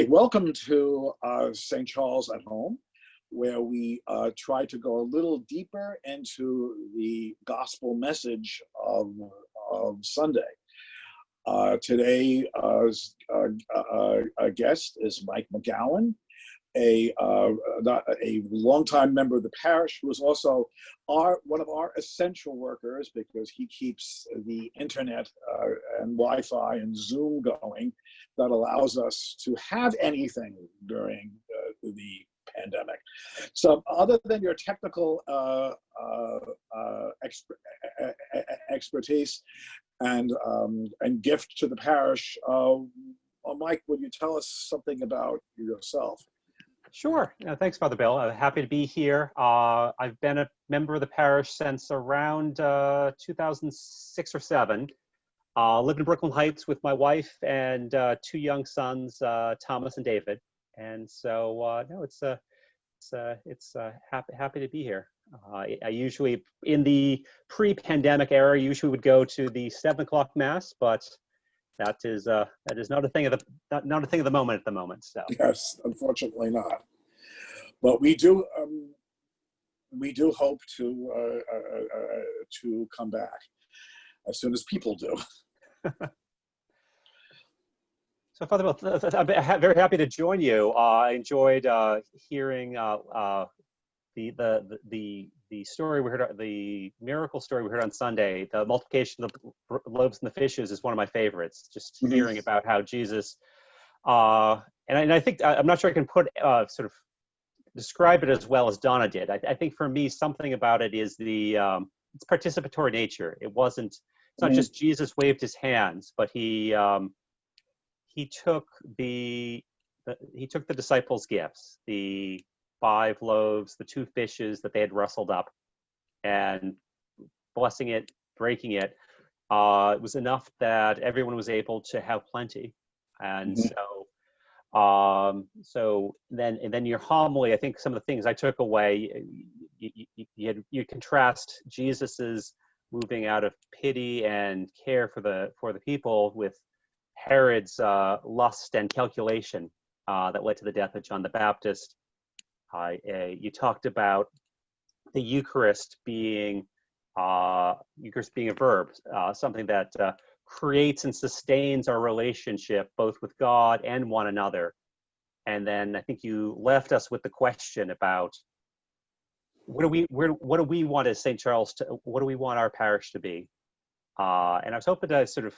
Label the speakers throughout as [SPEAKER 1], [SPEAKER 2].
[SPEAKER 1] Welcome to St. Charles at Home, where we try to go a little deeper into the gospel message of Sunday. Today, our guest is Mike McGowan, a longtime member of the parish, who is also one of our essential workers, because he keeps the internet and Wi-Fi and Zoom going that allows us to have anything during the pandemic. So other than your technical expertise and gift to the parish, Mike, would you tell us something about yourself?
[SPEAKER 2] Sure. Thanks, Father Bill. Happy to be here. I've been a member of the parish since around 2006 or 7. Lived in Brooklyn Heights with my wife and 2 young sons, Thomas and David. And so, no, it's happy to be here. I usually, in the pre-pandemic era, usually would go to the 7 o'clock mass, but that is not a thing of the moment at the moment. So
[SPEAKER 1] yes, unfortunately not. But we do hope to come back as soon as people do.
[SPEAKER 2] So, Father Bill, I'm very happy to join you. I enjoyed hearing the story we heard, the miracle story we heard on Sunday. The multiplication of the loaves and the fishes is one of my favorites. Just hearing about how Jesus, and I think I'm not sure I can sort of describe it as well as Donna did. I think for me, something about it is its participatory nature. It's not just Jesus waved his hands, but he took the disciples' gifts, the 5 loaves, the 2 fishes that they had rustled up, and blessing it, breaking it. It was enough that everyone was able to have plenty. And so then your homily, I think some of the things I took away, you contrast Jesus's moving out of pity and care for the people with Herod's lust and calculation that led to the death of John the Baptist. You talked about the Eucharist being a verb, something that creates and sustains our relationship both with God and one another. And then I think you left us with the question about what do we want as St. Charles what do we want our parish to be? And I was hoping to sort of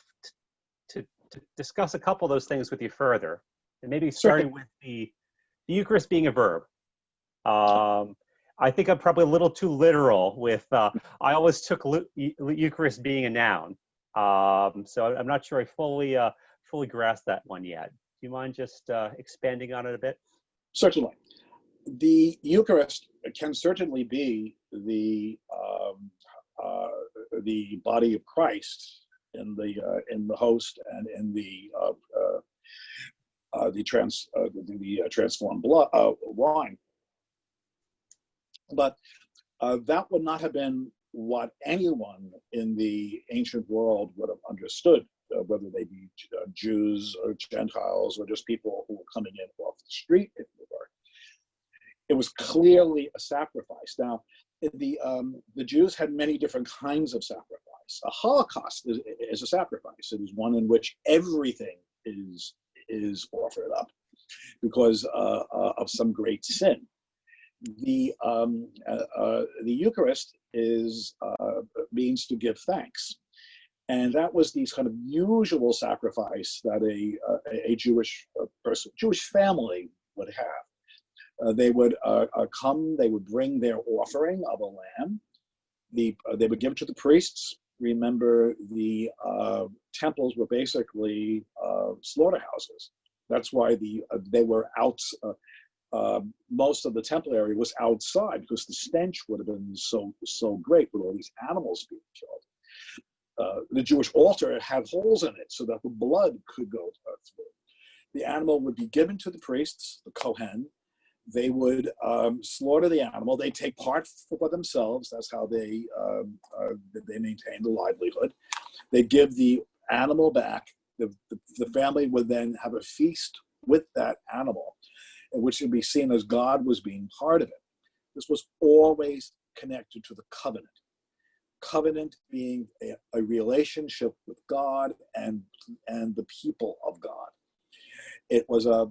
[SPEAKER 2] to discuss a couple of those things with you further, and maybe starting with the Eucharist being a verb. I think I'm probably a little too literal with, I always took Eucharist being a noun. So I'm not sure I fully grasped that one yet. Do you mind just expanding on it a bit?
[SPEAKER 1] Certainly. The Eucharist can certainly be the body of Christ in the host and in the transformed wine. But that would not have been what anyone in the ancient world would have understood, whether they be Jews or Gentiles or just people who were coming in off the street. It was clearly a sacrifice. Now, the Jews had many different kinds of sacrifice. A Holocaust is a sacrifice. It is one in which everything is offered up because of some great sin. The Eucharist means to give thanks, and that was these kind of usual sacrifice that a Jewish person, Jewish family would have. They would come. They would bring their offering of a lamb. They would give it to the priests. Remember, the temples were basically slaughterhouses. That's why they were out. Most of the temple area was outside because the stench would have been so great with all these animals being killed. The Jewish altar had holes in it so that the blood could go through. The animal would be given to the priests, the Kohen. They would slaughter the animal. They take part for themselves. That's how they maintain the livelihood. They give the animal back. The family would then have a feast with that animal, in which would be seen as God was being part of it. This was always connected to the covenant. Covenant being a relationship with God and the people of God. It was a,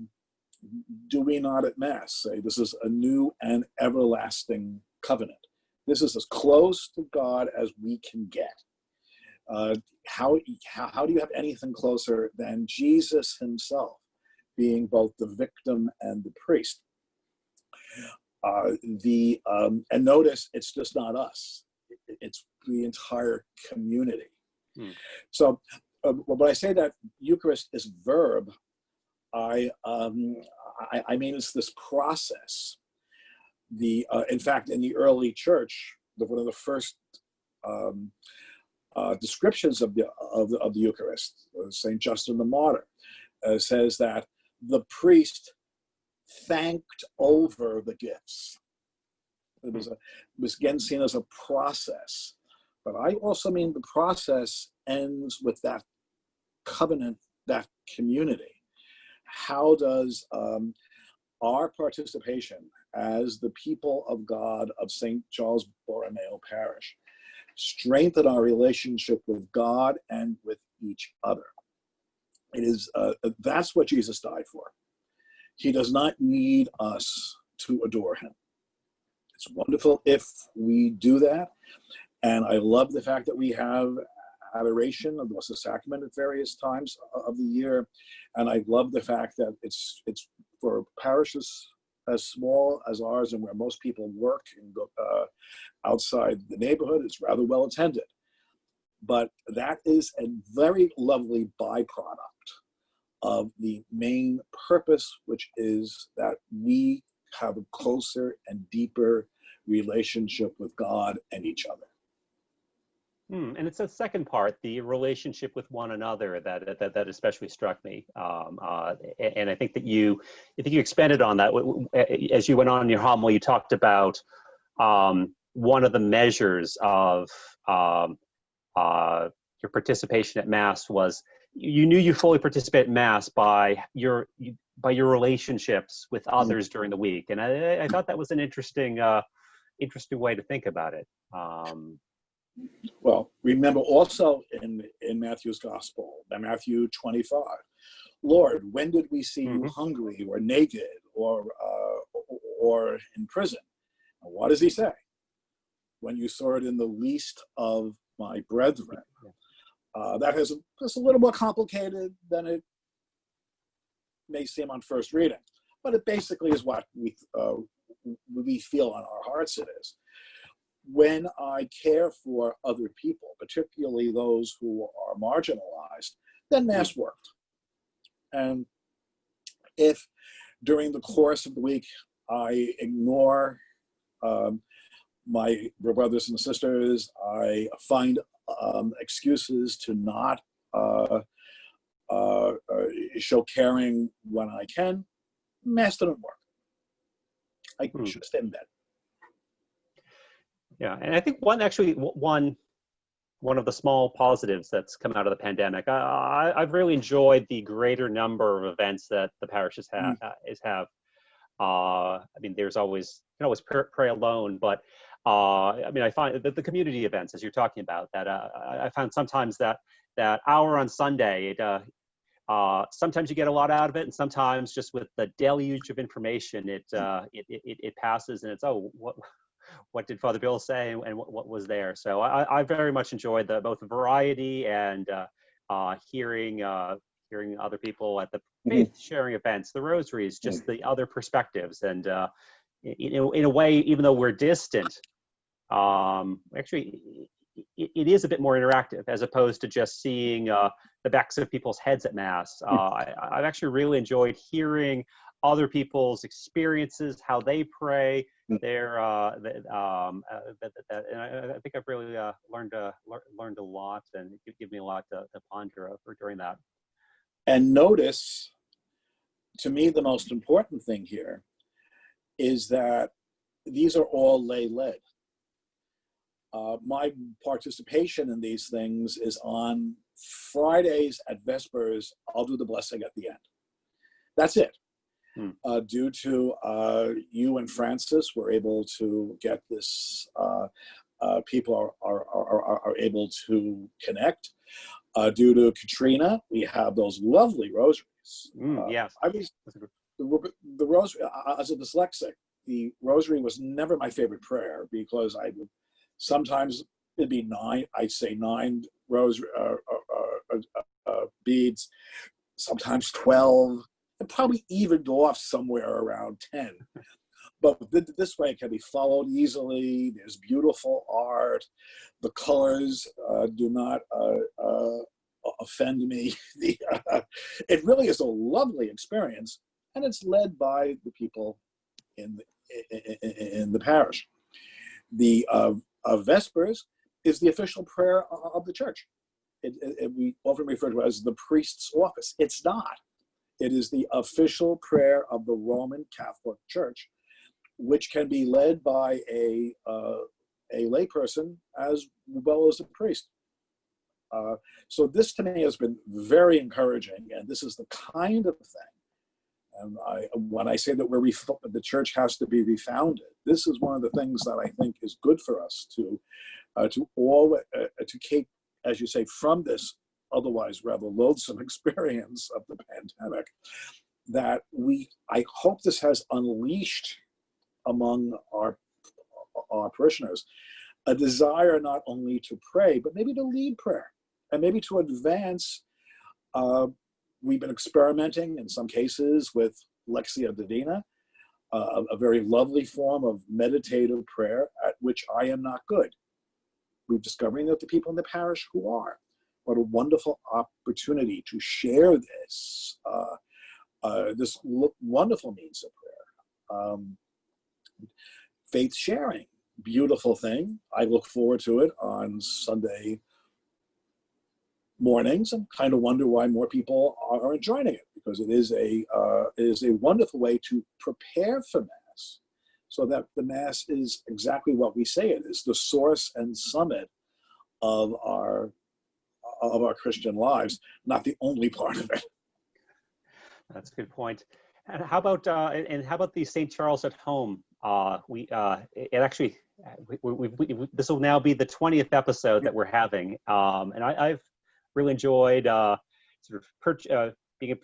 [SPEAKER 1] do we not at Mass say, this is a new and everlasting covenant. This is as close to God as we can get. How do you have anything closer than Jesus himself being both the victim and the priest? And notice, it's just not us. It's the entire community. So when I say that Eucharist is verb, I mean it's this process. In fact, in the early church, one of the first descriptions of the Eucharist, Saint Justin the Martyr, says that the priest thanked over the gifts. It was again seen as a process, but I also mean the process ends with that covenant, that community. How does our participation as the people of God of St. Charles Borromeo Parish strengthen our relationship with God and with each other? It is that's what Jesus died for. He does not need us to adore him. It's wonderful if we do that. And I love the fact that we have adoration of the Blessed Sacrament at various times of the year. And I love the fact that it's for parishes as small as ours and where most people work and go outside the neighborhood, it's rather well attended. But that is a very lovely byproduct of the main purpose, which is that we have a closer and deeper relationship with God and each other.
[SPEAKER 2] And it's the second part, the relationship with one another, that especially struck me. And I think that you expanded on that as you went on in your homily. You talked about one of the measures of your participation at Mass was you knew you fully participate in Mass by your relationships with others during the week, and I thought that was an interesting way to think about it.
[SPEAKER 1] Well, remember also in Matthew's Gospel, Matthew 25, Lord, when did we see you hungry or naked or in prison? And what does he say? When you saw it in the least of my brethren. That is just a little more complicated than it may seem on first reading, but it basically is what we feel on our hearts it is. When I care for other people, particularly those who are marginalized, then Mass worked. And if during the course of the week I ignore my brothers and sisters, I find excuses to not show caring when I can, Mass didn't work. I should stay in bed.
[SPEAKER 2] Yeah, and I think one of the small positives that's come out of the pandemic, I've really enjoyed the greater number of events that the parishes have. I mean, there's always, you can always pray alone, but I mean, I find that the community events, as you're talking about, that I found sometimes that hour on Sunday, sometimes you get a lot out of it, and sometimes just with the deluge of information, it passes, and it's, oh, what did Father Bill say, and what was there? So I very much enjoyed both the variety and hearing other people at the faith sharing events, the rosaries, just the other perspectives, and in a way, even though we're distant, actually it is a bit more interactive as opposed to just seeing the backs of people's heads at Mass. I've actually really enjoyed hearing other people's experiences, how they pray. And I think I've really learned a lot, and it gave me a lot to ponder over during that.
[SPEAKER 1] And notice, to me, the most important thing here is that these are all lay-led. My participation in these things is on Fridays at Vespers. I'll do the blessing at the end. That's it.
[SPEAKER 2] Hmm.
[SPEAKER 1] Due to you and Francis were able to get this, people are able to connect. Due to Katrina, we have those lovely rosaries.
[SPEAKER 2] Yes.
[SPEAKER 1] I was the rosary, as a dyslexic, the rosary was never my favorite prayer, because I would sometimes it'd be nine. I'd say 9 rosary beads, sometimes 12, and probably evened off somewhere around 10. But this way it can be followed easily. There's beautiful art. The colors do not offend me. It really is a lovely experience, and it's led by the people in the parish. The Vespers is the official prayer of the church. We often refer to it as the priest's office. It's not. It is the official prayer of the Roman Catholic Church, which can be led by a layperson as well as a priest. So this to me has been very encouraging, and this is the kind of thing. And when I say that the church has to be refounded, this is one of the things that I think is good for us to keep, as you say, from this otherwise rather loathsome experience of the pandemic, that I hope this has unleashed among our parishioners a desire not only to pray, but maybe to lead prayer, and maybe to advance. We've been experimenting in some cases with Lectio Divina, a very lovely form of meditative prayer at which I am not good. We're discovering that the people in the parish who are. What a wonderful opportunity to share this, this wonderful means of prayer. Faith sharing, beautiful thing. I look forward to it on Sunday mornings, and kind of wonder why more people aren't joining it, because it is a wonderful way to prepare for Mass, so that the Mass is exactly what we say it is, the source and summit of our Christian lives, not the only part of it.
[SPEAKER 2] That's a good point. And how about the St. Charles at Home? This will now be the 20th episode that we're having, and I've really enjoyed being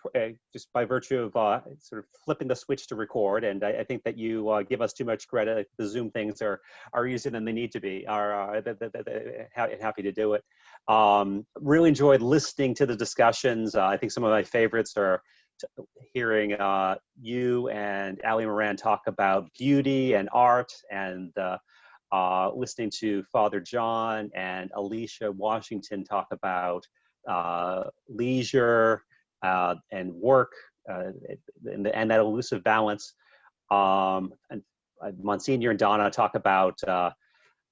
[SPEAKER 2] just by virtue of sort of flipping the switch to record. And I think that you give us too much credit. The Zoom things are easier than they need to be. Happy to do it. Really enjoyed listening to the discussions. I think some of my favorites are hearing you and Ali Moran talk about beauty and art, and listening to Father John and Alicia Washington talk about leisure and work, and that elusive balance. And Monsignor and Donna talk about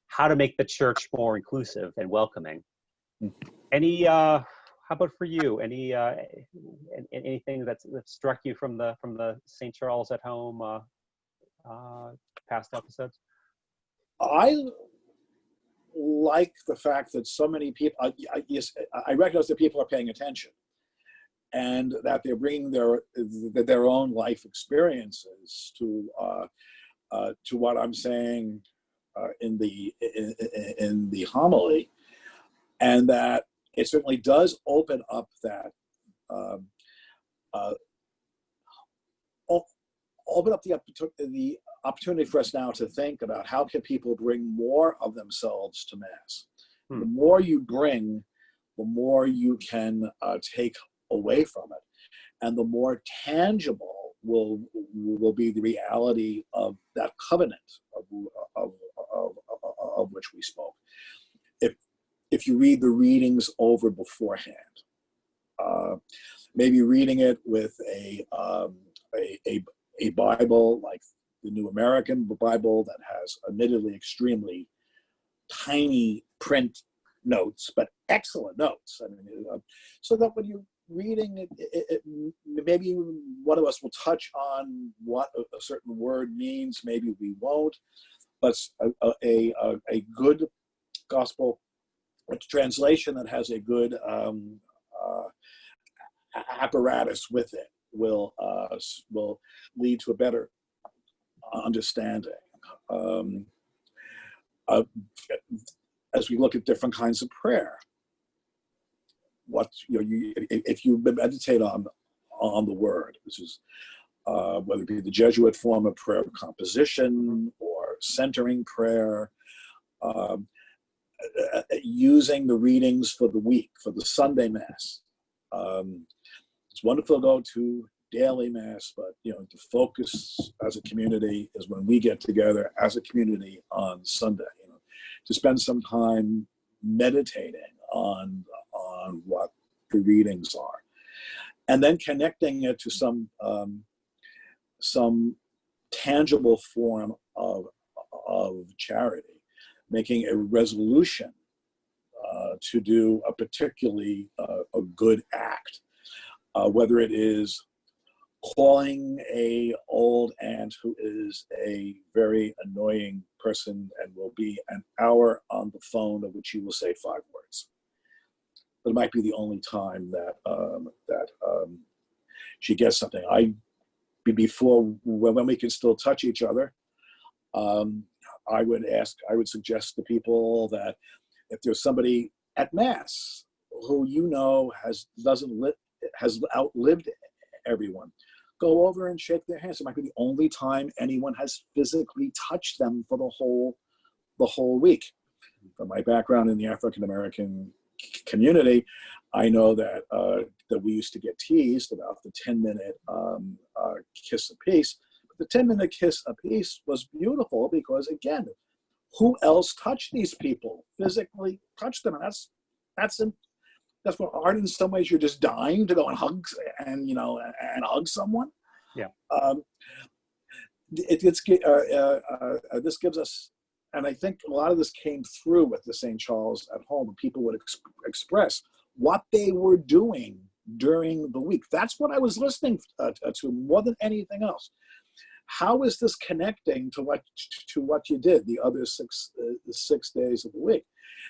[SPEAKER 2] how to make the church more inclusive and welcoming. How about for you? Anything that struck you from the St. Charles at Home past episodes?
[SPEAKER 1] I like the fact that so many people. Yes, I recognize that people are paying attention, and that they're bringing their own life experiences to what I'm saying in the homily, and that it certainly does open up that the opportunity for us now to think about how can people bring more of themselves to Mass. The more you bring, the more you can take away from it, and the more tangible will be the reality of that covenant of which we spoke. If you read the readings over beforehand, maybe reading it with a Bible like the New American Bible that has admittedly extremely tiny print notes, but excellent notes. I mean, so that when you're reading it, maybe one of us will touch on what a certain word means. Maybe we won't, but a good gospel translation that has a good apparatus with it will lead to a better understanding. As we look at different kinds of prayer, if you meditate on the word, which is whether it be the Jesuit form of prayer of composition or centering prayer, using the readings for the week, for the Sunday Mass. It's wonderful to go to daily Mass, but the focus as a community is when we get together as a community on Sunday, to spend some time meditating on what the readings are, and then connecting it to some tangible form of charity, making a resolution to do a particularly a good act, whether it is calling a old aunt who is a very annoying person and will be an hour on the phone of which you will say 5 words. But it might be the only time that she gets something. Before, when we can still touch each other, I would suggest to people that if there's somebody at Mass who has outlived everyone, go over and shake their hands. It might be the only time anyone has physically touched them for the whole week. From my background in the African American community, I know that we used to get teased about the 10-minute kiss apiece. But the 10-minute kiss apiece was beautiful because, again, who else touched these people? Physically touched them, and that's what art. In some ways, you're just dying to go and hug and hug someone.
[SPEAKER 2] Yeah.
[SPEAKER 1] This gives us, and I think a lot of this came through with the St. Charles at Home. People would express what they were doing during the week. That's what I was listening to more than anything else. How is this connecting to what you did the other 6 days of the week?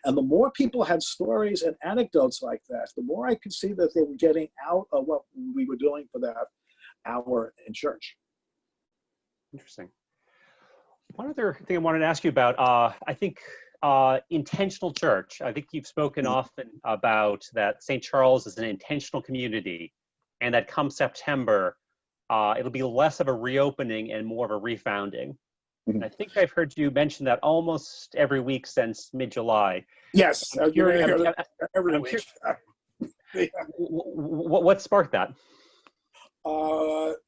[SPEAKER 1] And the more people had stories and anecdotes like that, the more I could see that they were getting out of what we were doing for that hour in church.
[SPEAKER 2] Interesting. One other thing I wanted to ask you about, I think intentional church. I think you've spoken often about that St. Charles is an intentional community, and that come September, it'll be less of a reopening and more of a refounding. Mm-hmm. I think I've heard you mention that almost every week since mid-July.
[SPEAKER 1] Yes, every week.
[SPEAKER 2] What sparked that?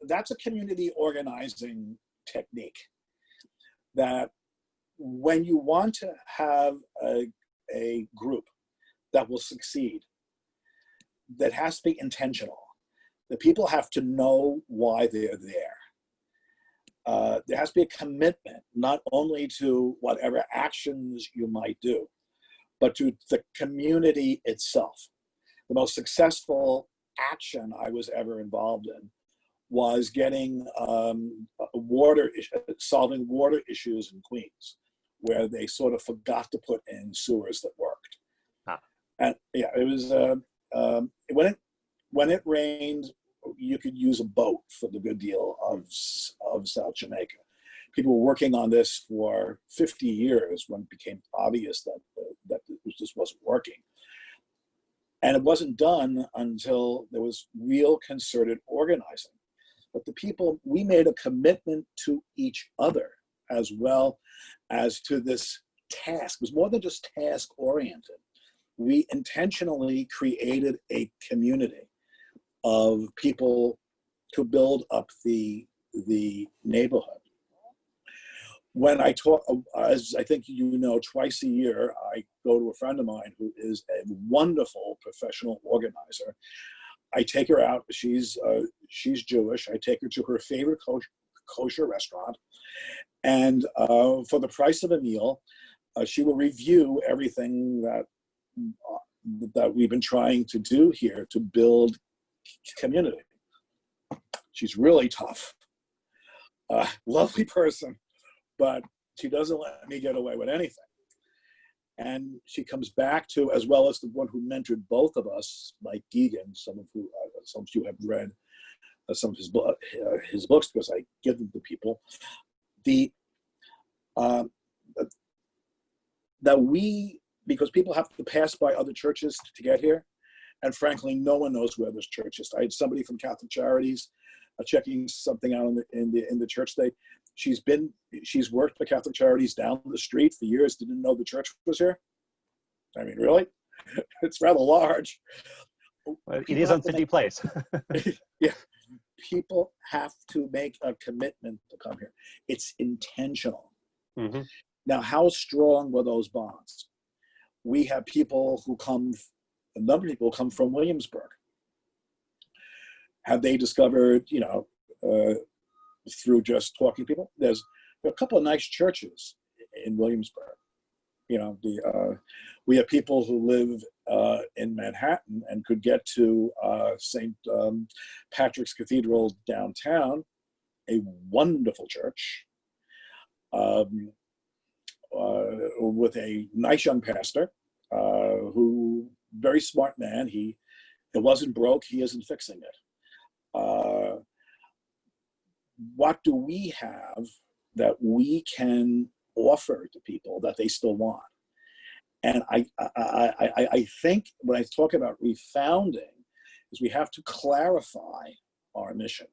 [SPEAKER 1] That's a community organizing technique that when you want to have a group that will succeed, that has to be intentional. The people have to know why they're there. There has to be a commitment, not only to whatever actions you might do, but to the community itself. The most successful action I was ever involved in was getting solving water issues in Queens, where they sort of forgot to put in sewers that worked. And yeah, it was when it rained, you could use a boat for the good deal of South Jamaica. People were working on this for 50 years when it became obvious that it just wasn't working. And it wasn't done until there was real concerted organizing. But the people, we made a commitment to each other as well as to this task. It was more than just task oriented. We intentionally created a community of people to build up the neighborhood. When I talk, as I think you know, twice a year, I go to a friend of mine who is a wonderful professional organizer. I take her out. She's Jewish. I take her to her favorite kosher restaurant, and for the price of a meal, she will review everything that we've been trying to do here to build community. She's really tough, lovely person, but she doesn't let me get away with anything. And she comes back to, as well as the one who mentored both of us, Mike Geegan, some of you have read some of his books because I give them to people. Because people have to pass by other churches to get here, and frankly, no one knows where this church is. I had somebody from Catholic Charities checking something out in the church today. She's worked for Catholic Charities down the street for years, didn't know the church was here. I mean, really? It's rather large.
[SPEAKER 2] Well, it is on City Place.
[SPEAKER 1] Yeah. People have to make a commitment to come here. It's intentional.
[SPEAKER 2] Mm-hmm.
[SPEAKER 1] Now, how strong were those bonds? We have people who a number of people come from Williamsburg. Have they discovered, through just talking to people? There's a couple of nice churches in Williamsburg. We have people who live in Manhattan and could get to St. Patrick's Cathedral downtown, a wonderful church with a nice young pastor who, very smart man. It wasn't broke, he isn't fixing it. What do we have that we can offer to people that they still want? And I think when I talk about refounding, is we have to clarify our mission.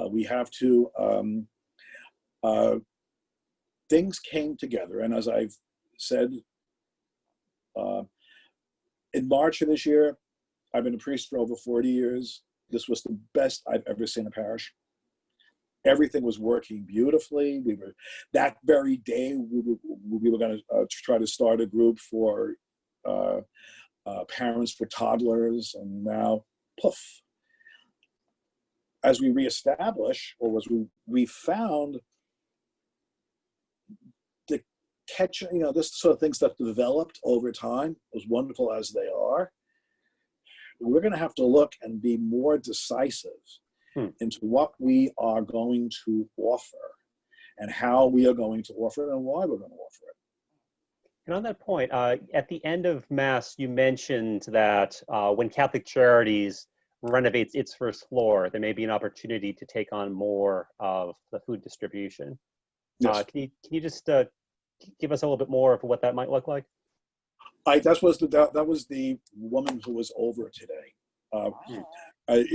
[SPEAKER 1] We have to, things came together, and as I've said, in March of this year, I've been a priest for over 40 years. This was the best I've ever seen a parish. Everything was working beautifully. That very day, we were going to try to start a group for parents for toddlers, and now, poof. As we reestablish, or as we found the catch, this sort of things that developed over time, as wonderful as they are, we're going to have to look and be more decisive into what we are going to offer and how we are going to offer it and why we're going to offer it.
[SPEAKER 2] And on that point, at the end of Mass, you mentioned that when Catholic Charities renovates its first floor, there may be an opportunity to take on more of the food distribution.
[SPEAKER 1] Yes.
[SPEAKER 2] Can you just give us a little bit more of what that might look like?
[SPEAKER 1] That was the woman who was over today.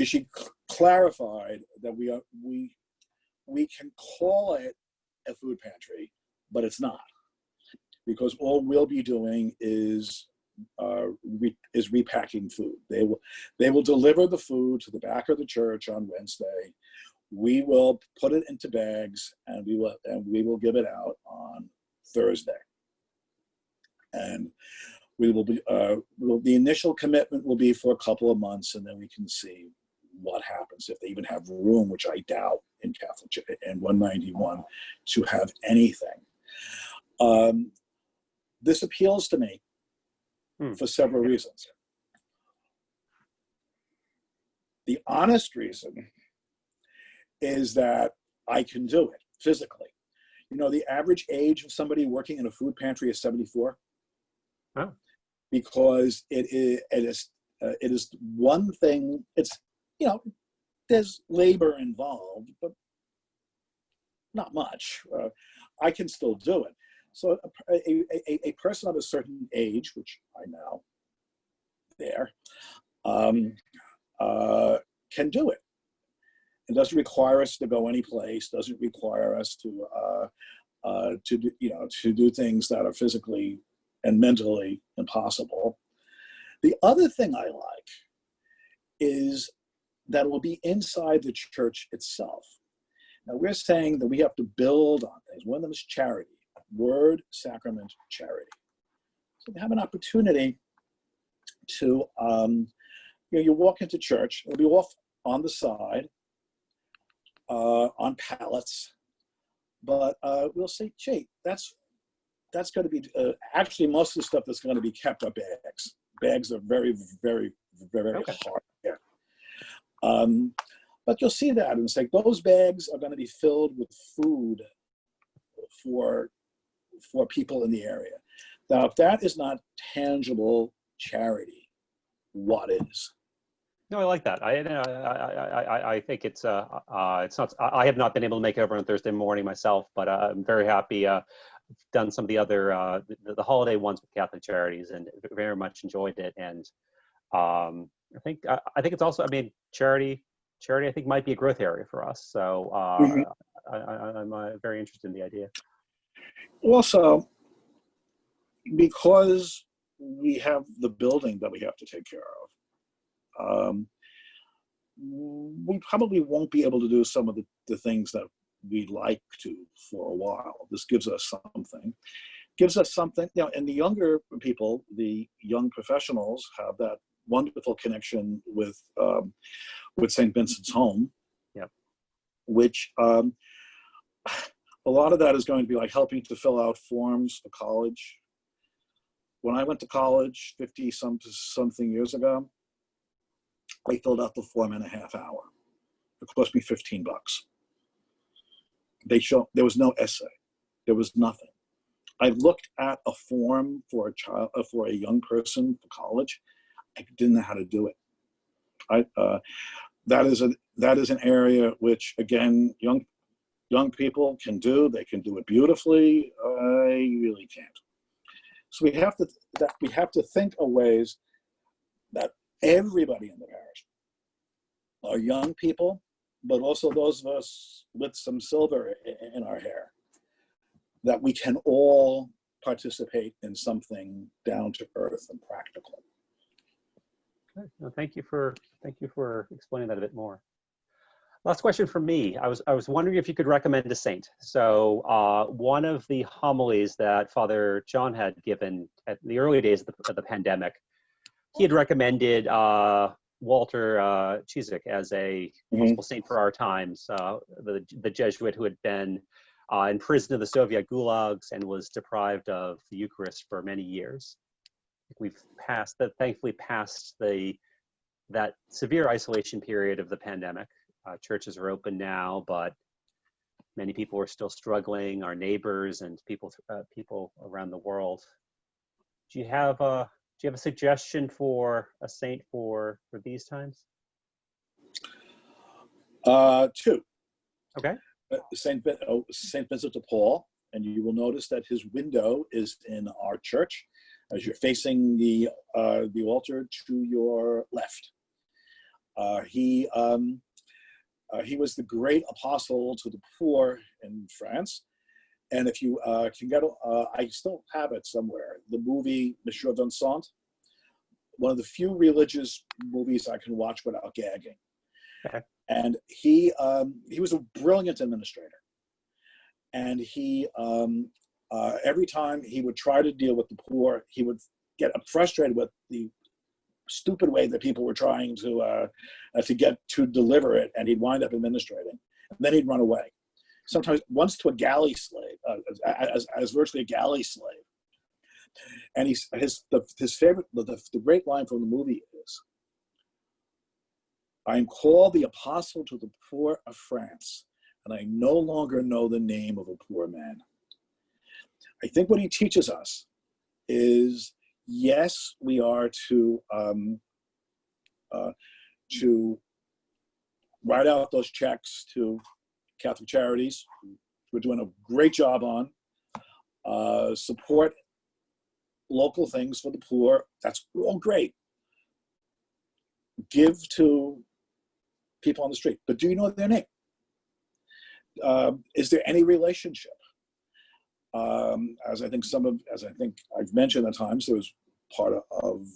[SPEAKER 1] She clarified that we can call it a food pantry, but it's not, because all we'll be doing is repacking food. They will deliver the food to the back of the church on Wednesday. We will put it into bags, and we will give it out on Thursday. And we will be the initial commitment will be for a couple of months, and then we can see what happens, if they even have room, which I doubt in Catholic and 191 to have anything. This appeals to me for several reasons. The honest reason is that I can do it physically. The average age of somebody working in a food pantry is 74.
[SPEAKER 2] Oh.
[SPEAKER 1] Because it is one thing. It's there's labor involved, but not much. I can still do it. So a person of a certain age, which I now can do it. It doesn't require us to go any place. Doesn't require us to do things that are physically and mentally impossible. The other thing I like is that it will be inside the church itself. Now, we're saying that we have to build on things. One of them is charity, word, sacrament, charity. So we have an opportunity to, you walk into church, it'll be off on the side, on pallets, but we'll say, gee, that's going to be, actually most of the stuff that's going to be kept are bags. Bags are very, very, very hard. Yeah. But you'll see that and say, those bags are going to be filled with food for people in the area. Now, if that is not tangible charity, what is?
[SPEAKER 2] No, I like that. I think it's not. I have not been able to make it over on Thursday morning myself, but I'm very happy. I've done some of the other the holiday ones with Catholic Charities, and very much enjoyed it. And I think it's also. I mean, charity. I think might be a growth area for us. So
[SPEAKER 1] Mhm.
[SPEAKER 2] I'm very interested in the idea.
[SPEAKER 1] Also, because we have the building that we have to take care of, we probably won't be able to do some of the things that we'd like to for a while. This gives us something. You know, and the younger people, the young professionals, have that wonderful connection with St. Vincent's Home,
[SPEAKER 2] Yep.
[SPEAKER 1] which a lot of that is going to be like helping to fill out forms for college. When I went to college 50-something years ago, I filled out the form in a half hour. It cost me $15. There was no essay. There was nothing. I looked at a form for a young person for college. I didn't know how to do it. That is an area which, again, young people can do. They can do it beautifully. I really can't. So we have to think of ways that everybody in the parish, our young people, but also those of us with some silver in our hair, that we can all participate in something down to earth and practical.
[SPEAKER 2] Okay. Well, thank you for explaining that a bit more. Last question for me. I was wondering if you could recommend a saint. So one of the homilies that Father John had given at the early days of the pandemic, he had recommended Walter Ciszek as a possible saint for our times, the Jesuit who had been in prison of the Soviet gulags and was deprived of the Eucharist for many years. We've thankfully passed that severe isolation period of the pandemic. Churches are open now, but many people are still struggling. Our neighbors and people around the world. Do you have a suggestion for a saint for these times?
[SPEAKER 1] Two.
[SPEAKER 2] Okay.
[SPEAKER 1] Saint Vincent de Paul, and you will notice that his window is in our church as you're facing the altar to your left. He was the great apostle to the poor in France. And if you can get, I still have it somewhere, the movie Monsieur Vincent, one of the few religious movies I can watch without gagging.
[SPEAKER 2] Okay.
[SPEAKER 1] And he was a brilliant administrator. And he, every time he would try to deal with the poor, he would get frustrated with the stupid way that people were trying to get to deliver it, and he'd wind up administrating. And then he'd run away. Sometimes once to a galley slave, as virtually a galley slave. And his favorite, the great line from the movie is, "I am called the apostle to the poor of France, and I no longer know the name of a poor man." I think what he teaches us is, yes, we are to write out those checks to Catholic Charities. We're doing a great job on support local things for the poor. That's all great. Give to people on the street, but do you know their name? Is there any relationship? As I think I've mentioned at times, there was part of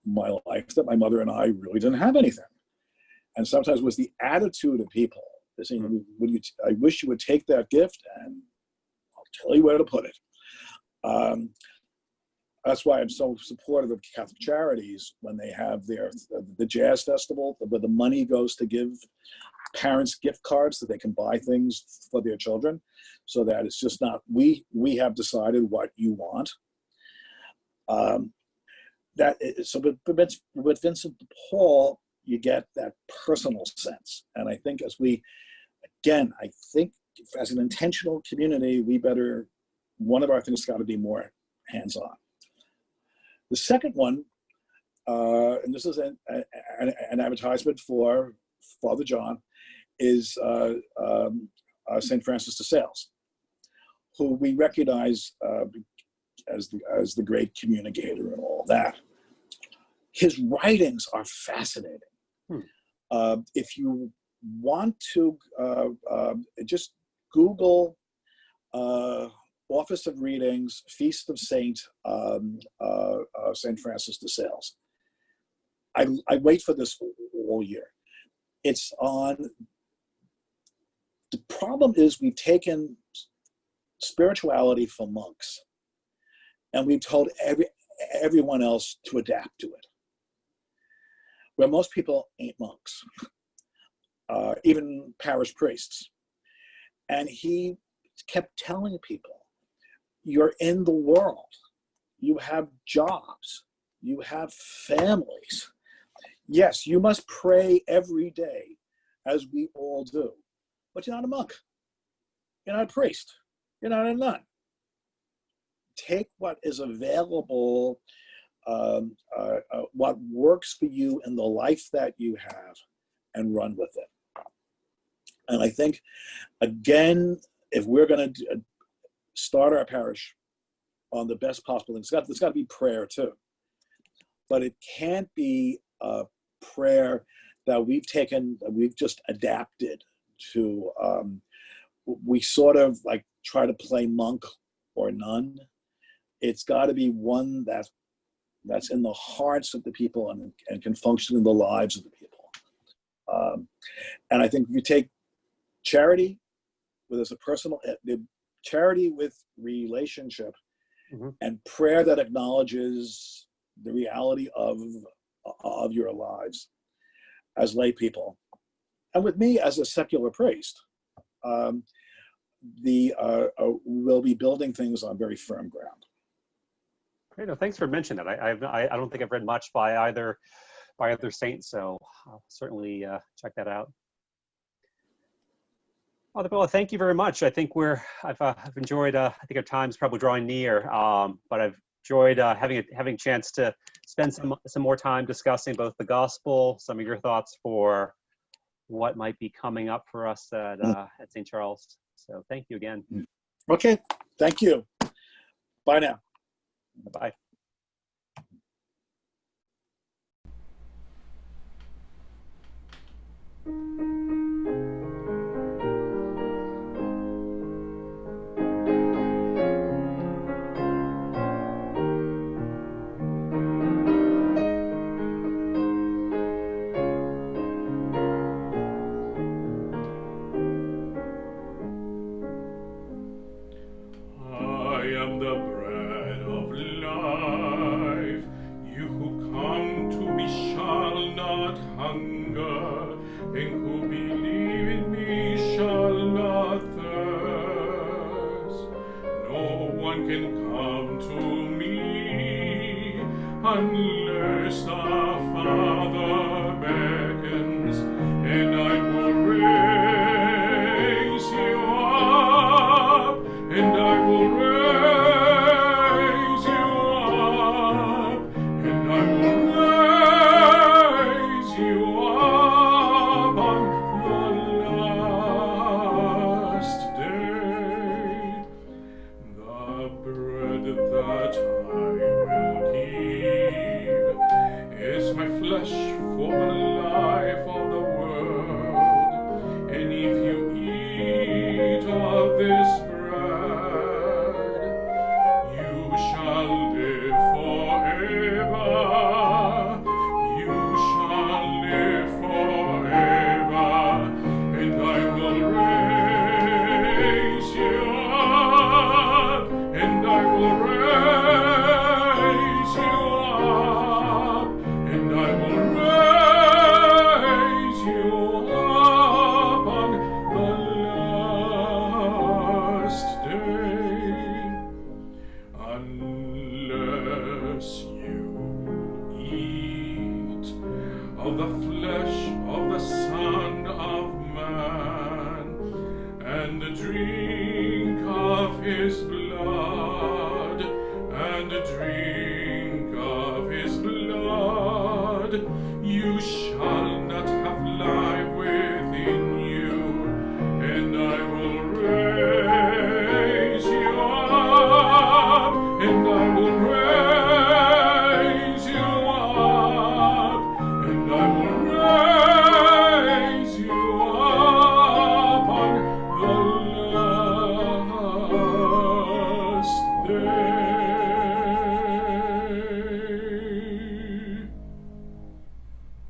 [SPEAKER 1] my life that my mother and I really didn't have anything, and sometimes it was the attitude of people. They're saying, "I wish you would take that gift, and I'll tell you where to put it." That's why I'm so supportive of Catholic Charities when they have the jazz festival, where the money goes to give parents gift cards so they can buy things for their children, so that it's just not we have decided what you want. With Vincent de Paul, you get that personal sense, and I think as an intentional community, one of our things has got to be more hands-on. The second one, and this is an advertisement for Father John, is St. Francis de Sales, who we recognize as the great communicator and all that. His writings are fascinating. If you want to just Google Office of Readings, Feast of St. Francis de Sales. I wait for this all year. It's on. The problem is we've taken spirituality from monks, and we've told everyone else to adapt to it. Where most people ain't monks, even parish priests. And he kept telling people, you're in the world. You have jobs. You have families. Yes, you must pray every day, as we all do. But you're not a monk. You're not a priest. You're not a nun. Take what is available, what works for you in the life that you have, and run with it. And I think, again, if we're going to start our parish on the best possible thing, there's got to be prayer too. But it can't be a prayer that we've just adapted to. We sort of like try to play monk or nun. It's got to be one that's in the hearts of the people and can function in the lives of the people. And I think if you take charity as a personal, charity with relationship, and prayer that acknowledges the reality of your lives as lay people, and with me as a secular priest, we'll be building things on very firm ground.
[SPEAKER 2] Great. No, thanks for mentioning that. I don't think I've read much by either saint, so I'll certainly check that out. Father Bill, thank you very much. I think I've enjoyed. I think our time's probably drawing near, but I've enjoyed having a chance to spend some more time discussing both the gospel, some of your thoughts for what might be coming up for us at St. Charles. So thank you again.
[SPEAKER 1] Okay, thank you. Bye now.
[SPEAKER 2] Bye.
[SPEAKER 3] Unless the Father beckons, and I will raise you up, and I will raise you up, and I will raise you up on the last day. The bread that I will give is my flesh for the life of the world, and if you eat of this bread, you shall live forever. You shall live forever, and I will raise you up, and I will raise you up, and I will raise you up on the last day. Unless you eat of the flesh of the Son of Man and drink of his blood,